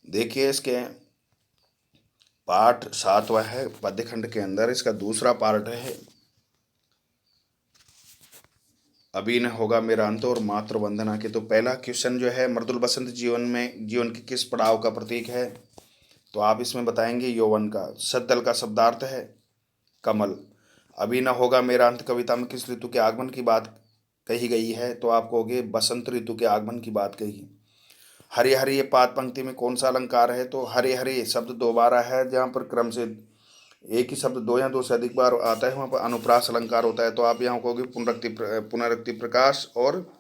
देखिए, इसके पाठ 7वां है पद्य खंड के अंदर। इसका दूसरा पार्ट है अभी न होगा मेरा अंत और मातृ वंदना के। तो पहला क्वेश्चन जो है, मृदुल बसंत जीवन के किस पड़ाव का प्रतीक है? तो आप इसमें बताएंगे यौवन का। सद्दल का शब्दार्थ है कमल। अभी न होगा मेरा अंत कविता में किस ऋतु के आगमन की बात कही गई है? तो आप कहोगे बसंत ऋतु के आगमन की बात कही। हरे हरे ये पाद पंक्ति में कौन सा अलंकार है? तो हरे हरे शब्द दो बार है, जहाँ पर क्रम से एक ही शब्द दो या दो से अधिक बार आता है वहाँ पर अनुप्रास अलंकार होता है। तो आप यहाँ कहोगे पुनरुक्ति प्रकाश और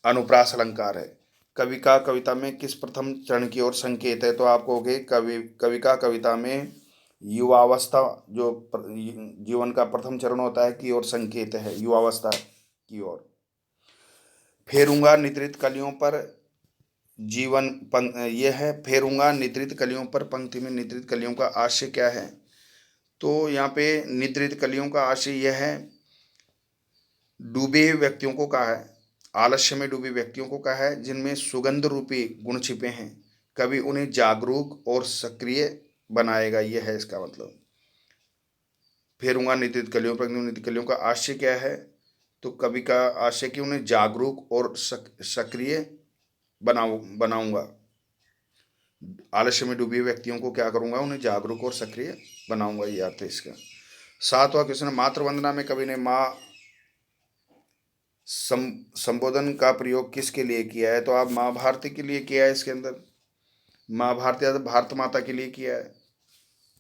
अनुप्रास अलंकार है। कवि का कविता में किस प्रथम चरण की ओर संकेत है? तो आप कहोगे कवि का कविता में युवावस्था जो जीवन का प्रथम चरण होता है की ओर संकेत है, युवावस्था की ओर। फेरूंगा निद्रित कलियों पर ये है, फेरूंगा निद्रित कलियों पर पंक्ति में निद्रित कलियों का आशय क्या है? तो यहाँ पे निद्रित कलियों का आशय यह है, डूबे हुए व्यक्तियों को कहा है, आलस्य में डूबे व्यक्तियों को कहा है जिनमें सुगंध रूपी गुण छिपे हैं। कवि उन्हें जागरूक और सक्रिय बनाएगा, यह है इसका मतलब। फेरूंगा निद्रित कलियों पर निद्रित कलियों का आशय क्या है? तो कवि का आशय कि उन्हें जागरूक और सक्रिय बनाऊंगा। आलस्य में डूबे व्यक्तियों को क्या करूंगा? उन्हें जागरूक और सक्रिय बनाऊंगा, ये अर्थ है इसका। 7वां क्वेश्चन, मातृवंदना में कवि ने माँ संबोधन का प्रयोग किसके लिए किया है? तो आप माँ भारती के लिए किया है इसके अंदर। माँ भारती भारत माता के लिए किया है।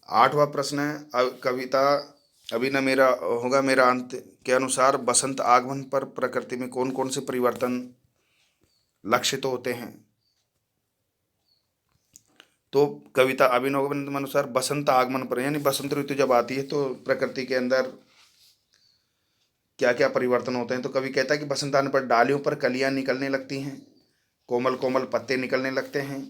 8वां प्रश्न है, कविता अभी न मेरा होगा मेरा अंत के अनुसार बसंत आगमन पर प्रकृति में कौन कौन से परिवर्तन लक्षित होते हैं? तो कविता अभिनव अनुसार बसंत आगमन पर, यानी बसंत ऋतु जब आती है तो प्रकृति के अंदर क्या क्या परिवर्तन होते हैं? तो कवि कहता है कि बसंत आने पर डालियों पर कलियां निकलने लगती हैं, कोमल कोमल पत्ते निकलने लगते हैं,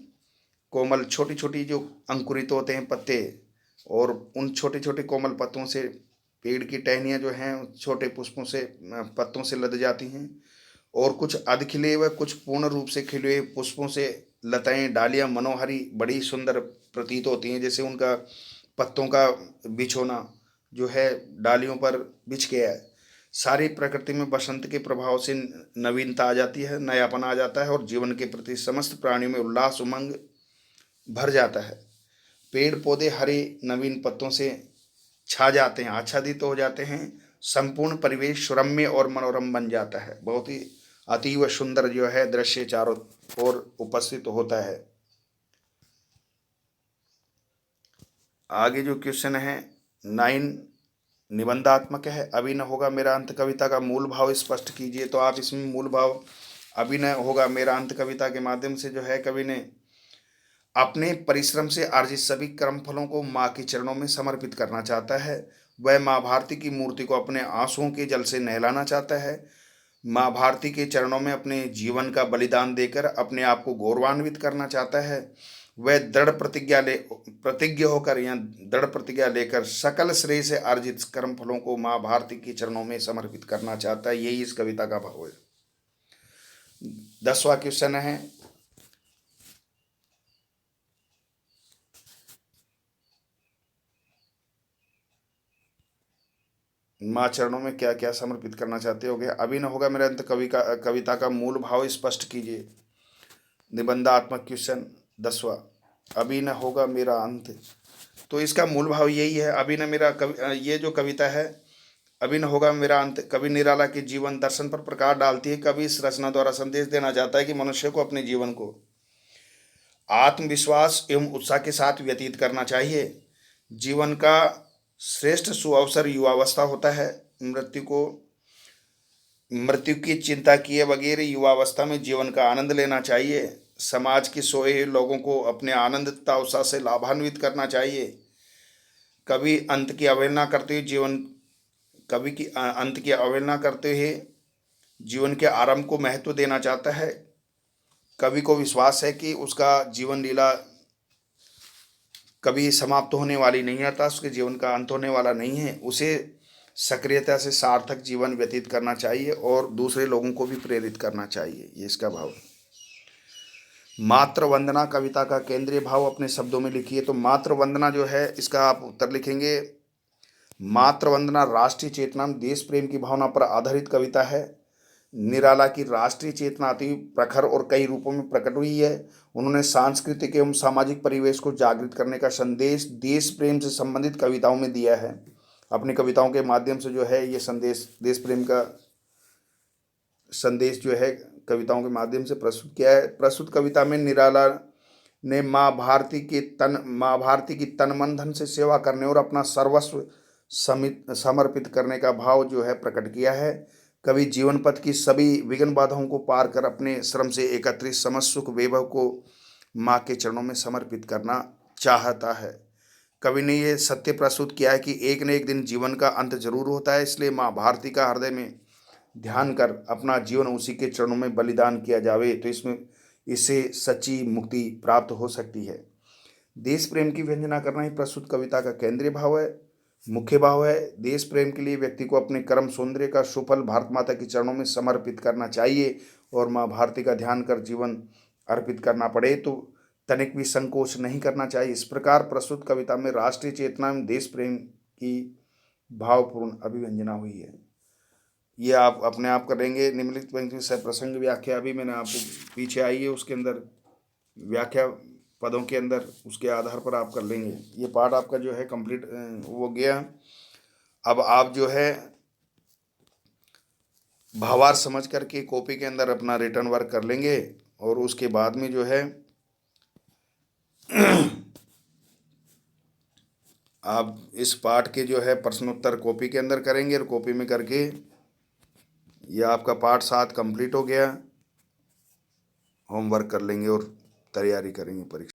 कोमल छोटी छोटी जो अंकुरित होते हैं पत्ते, और उन छोटे छोटे कोमल पत्तों से पेड़ की टहनियाँ जो हैं छोटे पुष्पों से पत्तों से लद जाती हैं, और कुछ अध खिले व कुछ पूर्ण रूप से खिले हुए पुष्पों से लताएं डालियां मनोहरी बड़ी सुंदर प्रतीत होती हैं, जैसे उनका पत्तों का बिछोना जो है डालियों पर बिछ गया है। सारी प्रकृति में बसंत के प्रभाव से नवीनता आ जाती है, नयापन आ जाता है, और जीवन के प्रति समस्त प्राणियों में उल्लास उमंग भर जाता है। पेड़ पौधे हरे नवीन पत्तों से छा जाते हैं, आच्छादित हो जाते हैं, संपूर्ण परिवेश सुरम्य और मनोरम बन जाता है। बहुत ही अतीव सुंदर जो है दृश्य चारों ओर उपस्थित होता है। आगे जो क्वेश्चन है 9 निबंधात्मक है, अभी न होगा मेरा अंत कविता का मूल भाव स्पष्ट कीजिए। तो आप इसमें मूल भाव अभी न होगा मेरा अंत कविता के माध्यम से जो है कवि ने अपने परिश्रम से अर्जित सभी कर्म फलों को माँ के चरणों में समर्पित करना चाहता है। वह माँ भारती की मूर्ति को अपने आंसुओं के जल से नहलाना चाहता है। माँ भारती के चरणों में अपने जीवन का बलिदान देकर अपने आप को गौरवान्वित करना चाहता है। वह प्रतिज्ञ होकर या दृढ़ प्रतिज्ञा लेकर सकल श्रेय से अर्जित कर्म फलों को माँ भारती के चरणों में समर्पित करना चाहता है। यही इस कविता का भाव है। 10वां क्वेश्चन है, माँ चरणों में क्या क्या समर्पित करना चाहते हो? गया अभी न होगा मेरा अंत कविता का मूल भाव स्पष्ट कीजिए। निबंधात्मक क्वेश्चन 10वां, अभी न होगा मेरा अंत। तो इसका मूल भाव यही है, अभी न मेरा ये जो कविता है अभी न होगा मेरा अंत, कवि निराला के जीवन दर्शन पर प्रकाश डालती है। कवि इस रचना द्वारा संदेश देना चाहता है कि मनुष्य को अपने जीवन को आत्मविश्वास एवं उत्साह के साथ व्यतीत करना चाहिए। जीवन का श्रेष्ठ सुअवसर युवावस्था होता है। मृत्यु की चिंता किए बगैर युवावस्था में जीवन का आनंद लेना चाहिए। समाज के सोए हुए लोगों को अपने आनंद तथा उत्साह से लाभान्वित करना चाहिए। कवि अंत की अवहेलना करते हुए जीवन के आरंभ को महत्व देना चाहता है। कवि को विश्वास है कि उसका जीवन लीला कभी समाप्त होने वाली नहीं आता, उसके जीवन का अंत होने वाला नहीं है। उसे सक्रियता से सार्थक जीवन व्यतीत करना चाहिए और दूसरे लोगों को भी प्रेरित करना चाहिए, ये इसका भाव है। मातृ वंदना कविता का केंद्रीय भाव अपने शब्दों में लिखिए। तो मातृ वंदना जो है इसका आप उत्तर लिखेंगे। मातृ वंदना राष्ट्रीय चेतना में देश प्रेम की भावना पर आधारित कविता है। निराला की राष्ट्रीय चेतना अति प्रखर और कई रूपों में प्रकट हुई है। उन्होंने सांस्कृतिक एवं सामाजिक परिवेश को जागृत करने का संदेश देश प्रेम से संबंधित कविताओं में दिया है। अपनी कविताओं के माध्यम से जो है ये संदेश देश प्रेम का संदेश जो है कविताओं के माध्यम से प्रस्तुत किया है। प्रस्तुत कविता में निराला ने माँ भारती की तन मन धन से सेवा करने और अपना सर्वस्व समर्पित करने का भाव जो है प्रकट किया है। कवि जीवन पथ की सभी विघ्न बाधाओं को पार कर अपने श्रम से एकत्रित समस्त सुख वैभव को माँ के चरणों में समर्पित करना चाहता है। कवि ने ये सत्य प्रस्तुत किया है कि एक न एक दिन जीवन का अंत जरूर होता है, इसलिए माँ भारती का हृदय में ध्यान कर अपना जीवन उसी के चरणों में बलिदान किया जावे तो इससे सच्ची मुक्ति प्राप्त हो सकती है। देश प्रेम की व्यंजना करना ही प्रस्तुत कविता का केंद्रीय भाव है, मुख्य भाव है। देश प्रेम के लिए व्यक्ति को अपने कर्म सौंदर्य का सुफल भारत माता के चरणों में समर्पित करना चाहिए और माँ भारती का ध्यान कर जीवन अर्पित करना पड़े तो तनिक भी संकोच नहीं करना चाहिए। इस प्रकार प्रस्तुत कविता में राष्ट्रीय चेतना में देश प्रेम की भावपूर्ण अभिव्यंजना हुई है। ये आप अपने आप करेंगे। निम्नलिखित पंक्ति से प्रसंग व्याख्या अभी मैंने आपको पीछे आई है, उसके अंदर व्याख्या पदों के अंदर उसके आधार पर आप कर लेंगे। ये पार्ट आपका जो है कंप्लीट हो गया। अब आप जो है भावार्थ समझ करके कॉपी के अंदर अपना रिटर्न वर्क कर लेंगे और उसके बाद में जो है आप इस पाठ के जो है प्रश्नोत्तर कॉपी के अंदर करेंगे और कॉपी में करके ये आपका पाठ 7 कंप्लीट हो गया। होमवर्क कर लेंगे और तैयारी करेंगे परीक्षा।